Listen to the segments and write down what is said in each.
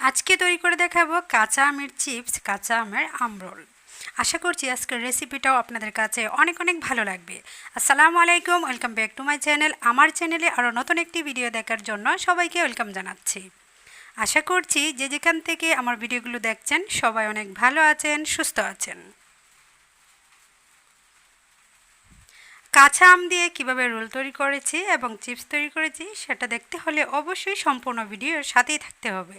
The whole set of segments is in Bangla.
আজকে তৈরি করে দেখাবো কাঁচা আমের চিপস, কাঁচা আমের আমরোল। আশা করছি আজকের রেসিপিটাও আপনাদের কাছে অনেক অনেক ভালো লাগবে। আসসালামু আলাইকুম, welcome back to my channel. আমার চ্যানেলে আরও নতুন একটি ভিডিও দেখার জন্য সবাইকে ওয়েলকাম জানাচ্ছি। আশা করছি যে যেখান থেকে আমার ভিডিওগুলো দেখছেন সবাই অনেক ভালো আছেন, সুস্থ আছেন। কাঁচা আম দিয়ে কীভাবে রোল তৈরি করেছি এবং চিপস তৈরি করেছি সেটা দেখতে হলে অবশ্যই সম্পূর্ণ ভিডিওর সাথেই থাকতে হবে।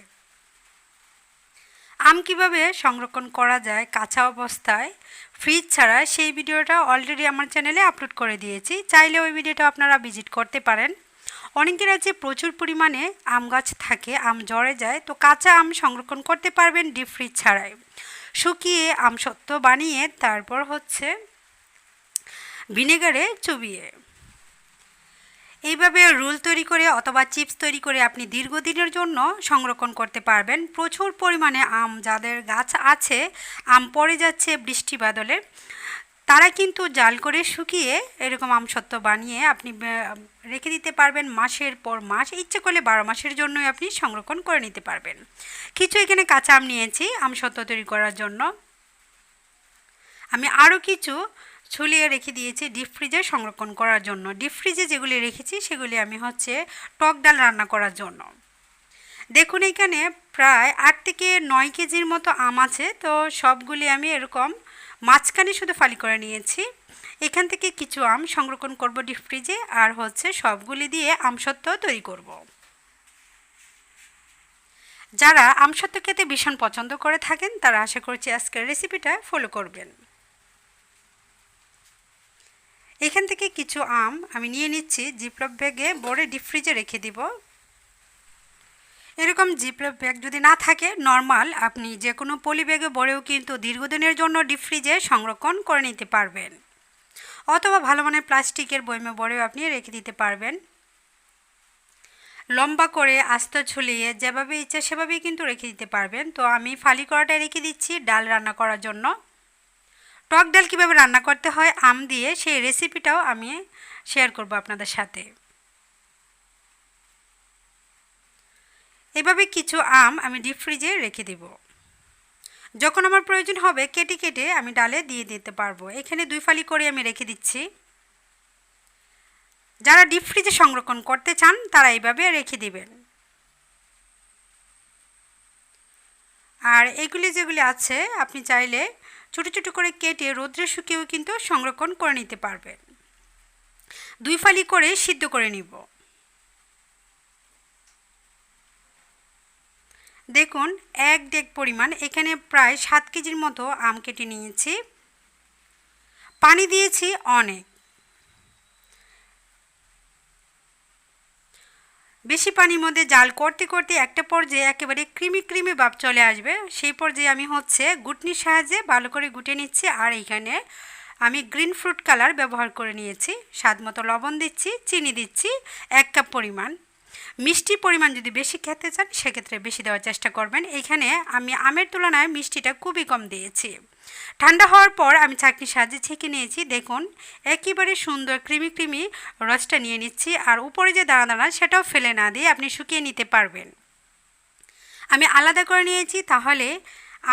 আম কীভাবে সংরক্ষণ করা যায় কাঁচা অবস্থায় ফ্রিজ ছাড়া, সেই ভিডিওটা অলরেডি আমার চ্যানেলে আপলোড করে দিয়েছি, চাইলে ওই ভিডিওটা আপনারা ভিজিট করতে পারেন। অনেকের আছে প্রচুর পরিমাণে আম গাছ থাকে, আম ঝরে যায়, তো কাঁচা আম সংরক্ষণ করতে পারবেন ডিপ ফ্রিজ ছাড়াই। শুকিয়ে আমসত্ব বানিয়ে তারপর ভিনেগারে চুবিয়ে এইভাবে রোল তৈরি করে অথবা চিপস তৈরি করে আপনি দীর্ঘদিনের জন্য সংরক্ষণ করতে পারবেন। প্রচুর পরিমাণে আম যাদের গাছ আছে, আম পড়ে যাচ্ছে বৃষ্টি বাদলে, তারা কিন্তু জাল করে শুকিয়ে এরকম আমসত্ব বানিয়ে আপনি রেখে দিতে পারবেন মাসের পর মাস। ইচ্ছে করলে 12 মাসের জন্যই আপনি সংরক্ষণ করে নিতে পারবেন। কিছু এখানে কাঁচা আম নিয়েছি আমসত্ব তৈরি করার জন্য। আমি আরও কিছু ছুলিয়ে রেখে দিয়েছি ডিপ ফ্রিজে সংরক্ষণ করার জন্য। ডিপ ফ্রিজে যেগুলি রেখেছি সেগুলি আমি টক ডাল রান্না করার জন্য। দেখুন এখানে প্রায় 8 থেকে 9 কেজির মতো আম আছে, তো সবগুলি আমি এরকম মাঝখানে শুধু ফালি করে নিয়েছি। এখান থেকে কিছু আম সংরক্ষণ করব ডিপ ফ্রিজে, আর সবগুলি দিয়ে আমসত্ব তৈরি করব। যারা আমসত্ব খেতে ভীষণ পছন্দ করে থাকেন তারা আশা করছি আজকের রেসিপিটা ফলো করবেন। এখান থেকে কিছু আম আমি নিয়ে নিচ্ছি, জিপলক ব্যাগে ভরে ডিপ ফ্রিজে রেখে দিব। এরকম জিপলক ব্যাগ যদি না থাকে, নর্মাল আপনি যে কোনো পলি ব্যাগে ভরেও কিন্তু দীর্ঘদিনের জন্য ডিপ ফ্রিজে সংরক্ষণ করে নিতে পারবেন, অথবা ভালো মানের প্লাস্টিকের বয়মে ভরেও আপনি রেখে দিতে পারবেন। লম্বা করে আস্ত ঝুলিয়ে যেভাবে ইচ্ছে সেভাবেই কিন্তু রেখে দিতে পারবেন। তো আমি ফালি করাটা রেখে দিচ্ছি ডাল রান্না করার জন্য। টক ডাল কীভাবে রান্না করতে হয় আম দিয়ে, সেই রেসিপিটাও আমি শেয়ার করব আপনাদের সাথে। এভাবে কিছু আম আমি ডিপ ফ্রিজে রেখে দেব। যখন আমার প্রয়োজন হবে কেটে কেটে আমি ডালে দিয়ে দিতে পারবো। এখানে 2 ফালি করে আমি রেখে দিচ্ছি। যারা ডিপ ফ্রিজে সংরক্ষণ করতে চান তারা এইভাবে রেখে দিবেন। আর এগুলি যেগুলি আছে আপনি চাইলে ছোটো ছোটো করে কেটে রোদ্রে শুকিয়েও কিন্তু সংরক্ষণ করে নিতে পারবেন। 2 ফালি করে সিদ্ধ করে নিব। দেখুন 1 ডেক পরিমাণ, এখানে প্রায় 7 কেজির মতো আম কেটে নিয়েছি। পানি দিয়েছি অনেক, বেশি পানির মধ্যে জাল করতে করতে একটা পর্যায়ে একেবারে ক্রিমি ক্রিমি ভাব চলে আসবে। সেই পর্যায়ে আমি গুটনির সাহায্যে ভালো করে গুটে নিচ্ছি। আর এইখানে আমি গ্রিন ফ্রুট কালার ব্যবহার করে নিয়েছি। স্বাদ মতো লবণ দিচ্ছি, চিনি দিচ্ছি 1 কাপ পরিমাণ। মিষ্টি পরিমাণ যদি বেশি খেতে চান সেক্ষেত্রে বেশি দেওয়ার চেষ্টা করবেন। এইখানে আমি আমের তুলনায় মিষ্টিটা খুবই কম দিয়েছি। ঠান্ডা হওয়ার পর আমি ছাঁকনির সাহায্যে ছেঁকে নিয়েছি। দেখুন একেবারে সুন্দর ক্রিমি ক্রিমি রসটা নিয়ে নিচ্ছি। আর উপরে যে দানা দানা সেটাও ফেলে না দিয়ে আপনি শুকিয়ে নিতে পারবেন। আমি আলাদা করে নিয়েছি, তাহলে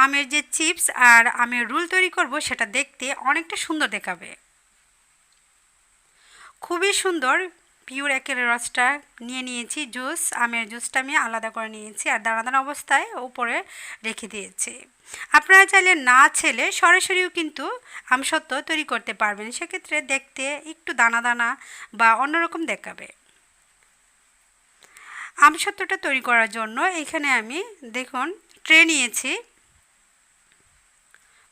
আমের যে চিপস আর আমের রোল তৈরি করব সেটা দেখতে অনেকটা সুন্দর দেখাবে। খুবই সুন্দর পিওর একের রসটা নিয়ে নিয়েছি। আমের জুসটা আমি আলাদা করে নিয়েছি আর দানা দানা অবস্থায় উপরে রেখে দিয়েছি। আপনারা চাইলে না ছেলে সরাসরিও কিন্তু আমসত্ব তৈরি করতে পারবেন, সেক্ষেত্রে দেখতে একটু দানা দানা বা অন্যরকম দেখাবে। আমসত্বটা তৈরি করার জন্য এখানে আমি দেখুন ট্রে নিয়েছি।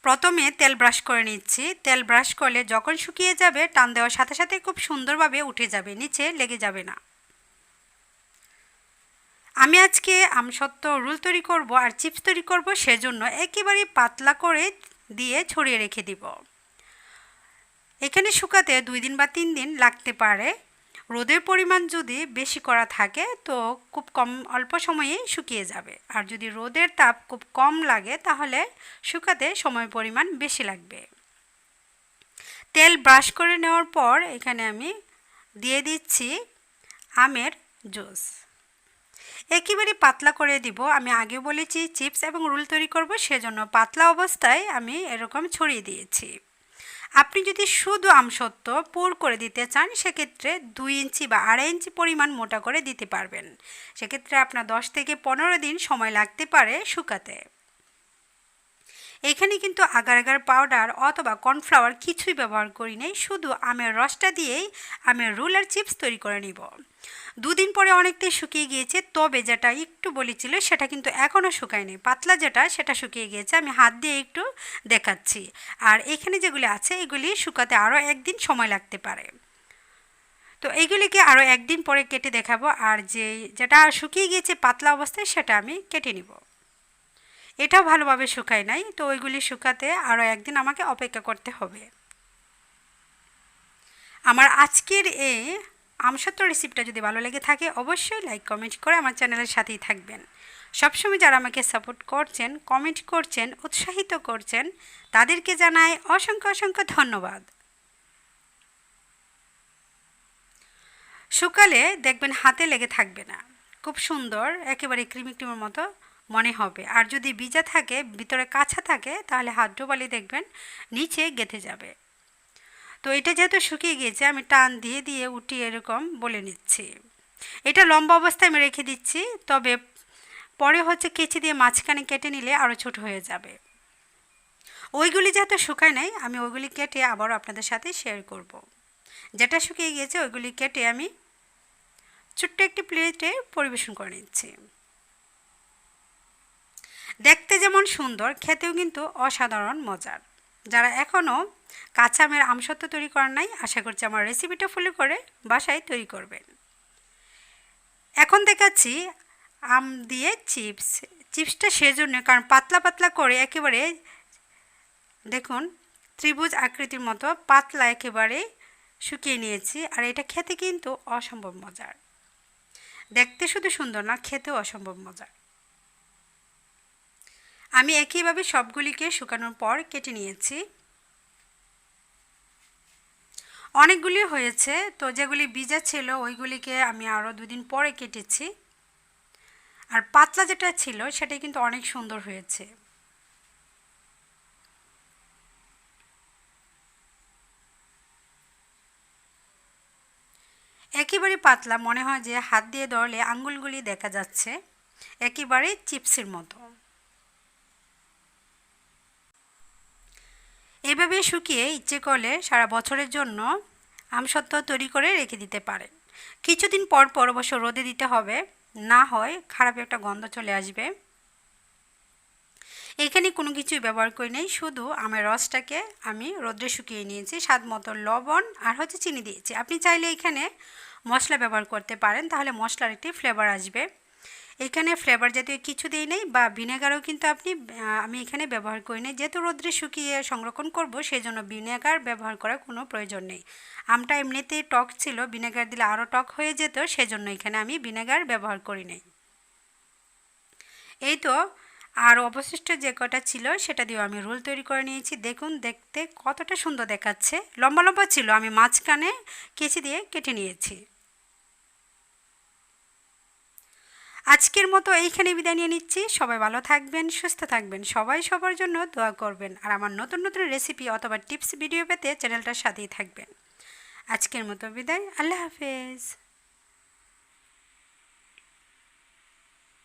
প্রথমে তেল ব্রাশ করে নিচ্ছি। তেল ব্রাশ করলে যখন শুকিয়ে যাবে টান দেওয়ার সাথে সাথে খুব সুন্দরভাবে উঠে যাবে, নিচে লেগে যাবে না। আমি আজকে আমসত্ব রোল তৈরি করব আর চিপস তৈরি করব, সেজন্য একেবারে পাতলা করে দিয়ে ছড়িয়ে রেখে দিব। এখানে শুকাতে 2 দিন বা 3 দিন লাগতে পারে। রোদের পরিমাণ যদি বেশি করা থাকে তো খুব অল্প সময়েই শুকিয়ে যাবে, আর যদি রোদের তাপ খুব কম লাগে তাহলে শুকাতে সময় পরিমাণ বেশি লাগবে। তেল ব্রাশ করে নেওয়ার পর এখানে আমি দিয়ে দিচ্ছি আমের জুস। একেবারে পাতলা করে দিব। আমি আগে বলেছি চিপস এবং রোল তৈরি করব, সেজন্য পাতলা অবস্থায় আমি এরকম ছড়িয়ে দিয়েছি। আপনি যদি শুধু আমসত্ব পুর করে দিতে চান সেক্ষেত্রে 2 ইঞ্চি বা 2.5 ইঞ্চি পরিমাণ মোটা করে দিতে পারবেন। সেক্ষেত্রে আপনার 10 থেকে 15 দিন সময় লাগতে পারে শুকাতে। এখানে কিন্তু আগার আগার পাউডার অথবা কর্নফ্লাওয়ার কিছুই ব্যবহার করি নাই, শুধু আমের রসটা দিয়েই আমের রোল আর চিপস তৈরি করে নিব। 2 দিন পরে অনেকটাই শুকিয়ে গিয়েছে, তবে যেটা একটু বলেছিল সেটা কিন্তু এখনও শুকায়নি। পাতলা যেটা সেটা শুকিয়ে গিয়েছে, আমি হাত দিয়ে একটু দেখাচ্ছি। আর এখানে যেগুলি আছে এগুলি শুকাতে আরও 1 দিন সময় লাগতে পারে। তো এইগুলিকে আরও 1 দিন পরে কেটে দেখাবো, আর যেটা শুকিয়ে গিয়েছে পাতলা অবস্থায় সেটা আমি কেটে নিব। এটাও ভালোভাবে শুকায় নাই, তো ওইগুলি শুকাতে আরও 1 দিন আমাকে অপেক্ষা করতে হবে। আমার আজকের এই আমসত্ব রেসিপিটা যদি ভালো লেগে থাকে অবশ্যই লাইক কমেন্ট করে আমার চ্যানেলের সাথেই থাকবেন। সবসময় যারা আমাকে সাপোর্ট করছেন, কমেন্ট করছেন, উৎসাহিত করছেন, তাদেরকে জানাই অসংখ্য অসংখ্য ধন্যবাদ। শুকালে দেখবেন হাতে লেগে থাকবে না, খুব সুন্দর একেবারে ক্রিমি ক্রিমের মতো মনে হবে। আর যদি ভিজা থাকে, ভিতরে কাঁচা থাকে, তাহলে হাত ডোবালে দেখবেন নিচে গেঁথে যাবে। তো এটা যেহেতু শুকিয়ে গিয়েছে আমি টান দিয়ে দিয়ে উঠিয়ে এরকম বলে নিচ্ছি। এটা লম্বা অবস্থায় আমি রেখে দিচ্ছি, তবে পরে হচ্ছে কেচি দিয়ে মাঝখানে কেটে নিলে আরও ছোট হয়ে যাবে। ওইগুলি যেহেতু শুকায় নাই আমি ওইগুলি কেটে আবারও আপনাদের সাথে শেয়ার করব। যেটা শুকিয়ে গিয়েছে ওইগুলি কেটে আমি ছোট্ট একটি প্লেটে পরিবেশন করে নিচ্ছি। দেখতে যেমন সুন্দর, খেতেও কিন্তু অসাধারণ মজার। যারা এখনও কাঁচা আমের আমসত্ব তৈরি করেন নাই, আশা করছি আমার রেসিপিটা ফলো করে বাসায় তৈরি করবেন। এখন দেখাচ্ছি আম দিয়ে চিপস। চিপসটা সেজন্য কারণ পাতলা পাতলা করে একেবারে দেখুন ত্রিভুজ আকৃতির মতো পাতলা একেবারে শুকিয়ে নিয়েছি, আর এটা খেতে কিন্তু অসম্ভব মজার। দেখতে শুধু সুন্দর না, খেতেও অসম্ভব মজার। আমি একইভাবে সবগুলিকে শুকানোর পর কেটে নিয়েছি। অনেকগুলি হয়েছে, তো যেগুলি ভিজা ছিল ওইগুলিকে আমি আরও 2 দিন পরে কেটেছি। আর পাতলা যেটা ছিল সেটাই কিন্তু অনেক সুন্দর হয়েছে। একেবারে পাতলা, মনে হয় যে হাত দিয়ে ধরলে আঙ্গুলগুলি দেখা যাচ্ছে, একেবারে চিপসের মতো। এভাবে শুকিয়ে ইচ্ছে করলে সারা বছরের জন্য আমসত্ব তৈরি করে রেখে দিতে পারেন। কিছুদিন পর পর অবশ্য রোদে দিতে হবে, না হয় খারাপ একটা গন্ধ চলে আসবে। এখানে কোনো কিছুই ব্যবহার করি নাই, শুধু আমের রসটাকে আমি রোদ্রে শুকিয়ে নিয়েছি, স্বাদ মতো লবণ আর হচ্ছে চিনি দিয়েছি। আপনি চাইলে এখানে মশলা ব্যবহার করতে পারেন, তাহলে মশলার একটি ফ্লেভার আসবে। এখানে ফ্লেভার জাতীয় কিছু দিই নেই, বা ভিনেগারও কিন্তু আমি এখানে ব্যবহার করি নাই, যেহেতু রোদ্রে শুকিয়ে সংরক্ষণ করব সেই জন্য ভিনেগার ব্যবহার করার কোনো প্রয়োজন নেই। আমটা এমনিতেই টক ছিল, ভিনেগার দিলে আরও টক হয়ে যেত, সেজন্য এখানে আমি ভিনেগার ব্যবহার করি নাই। এই তো, আর অবশিষ্ট যে কটা ছিল সেটা দিয়েও আমি রোল তৈরি করে নিয়েছি। দেখুন দেখতে কতটা সুন্দর দেখাচ্ছে, লম্বা লম্বা ছিল, আমি মাঝখানে কেচি দিয়ে কেটে নিয়েছি। আজকের মতো এইখানে বিদায় নিয়ে নিচ্ছি। সবাই ভালো থাকবেন, সুস্থ থাকবেন, সবাই সবার জন্য দোয়া করবেন, আর আমার নতুন নতুন রেসিপি অথবা টিপস ভিডিও পেতে চ্যানেলটার সাথেই থাকবেন। আজকের মতো বিদায়, আল্লাহ হাফেজ।